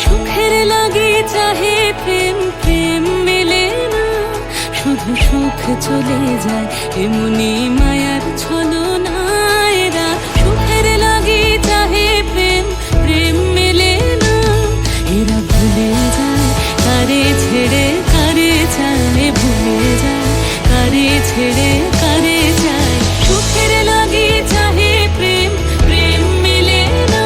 সুখের লাগি চাহে প্রেম, প্রেম মেলে না, শুধু সুখ চলে যায় এমনি মায়ার ছলনা। এরা সুখের লাগি চাহে প্রেম, প্রেম মেলে না, এরা ভুলে যায় কারে ছেড়ে কারে চায়, ভুলে যায় কারে ছেড়ে কারে চায়। সুখের লাগি চাহে প্রেম, প্রেম মেলে না,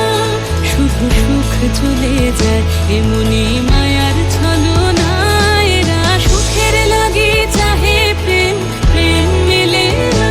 শুধু সুখ চলে যায় এমনি মায়ার ছলনা। এরা সুখের লাগি চাহে প্রেম, প্রেম মেলে না।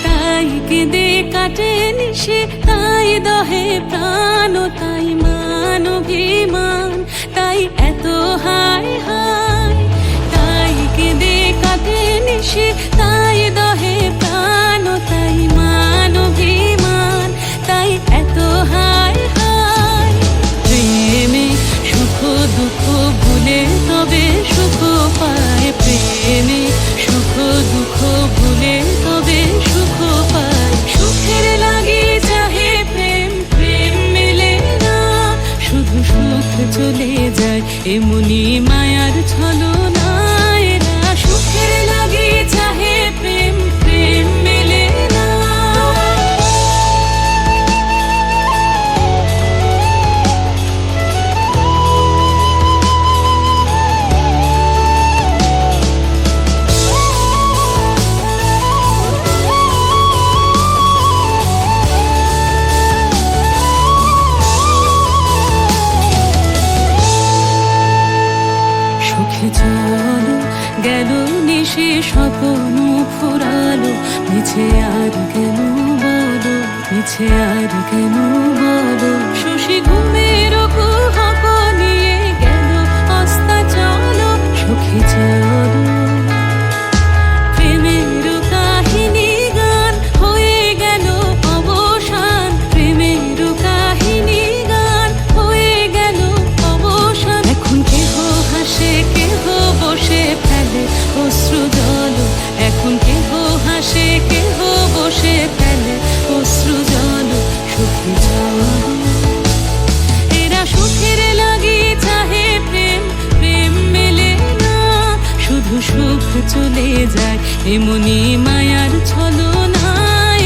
তাই কেঁদে কাটে নিশে, তাই দহে প্রাণ, তাই মান অভিমান, তাই এত হায় হায়। তাই কেঁদে কাটে নিশে, তাই দহে প্রাণ, তাই মান অভিমান, তাই এত হায় হায়। প্রেমে সুখ দুঃখ ভুলে তবে সুখ পায়, প্রেমে সুখ দুঃখ ভুলে তবে সুখ পায়। সুখের লাগি চাহে প্রেম, প্রেম মেলে না, শুধু সুখ চলে যায় এমনি মায়ার ছলনা। এরা সুখের লাগি চাহে প্রেম, প্রেম মেলে না। সুখে চলো গেল নিশে, স্বপ্ন ফুরালো, মিছে আর কেন বলো, মিছে আর কেন বলো। শশী ঘুমের কুহক নিয়ে গেল অস্তা চলো, সুখে চলো। প্রেমের কাহিনী গান হয়ে গেল অবসান, প্রেমের কাহিনী গান হয়ে গেল অবসান। এখন কেহ হাসে কেহ বসে ফেলে অশ্রু জল, এখন কেহ হাসে কেহ বসে ফেলে অশ্রু জল। সুখে চলো। এরা সুখের লাগি চাহে প্রেম, প্রেম মেলে না, শুধু সুখ চলে যায় এমনি মায়ার ছলনা।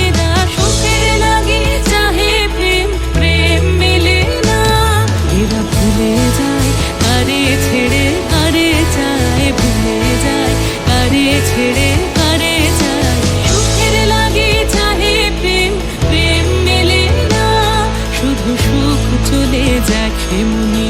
এরা সুখের লাগি চাহে প্রেম, প্রেম মেলে না, এরা ভুলে যায় কারে ছেড়ে কারে চায়, ভুলে যায় কারে ছেড়ে কারে চায়। সুখের লাগি চাহে প্রেম, প্রেম মেলে না, শুধু সুখ চলে যায় এমনি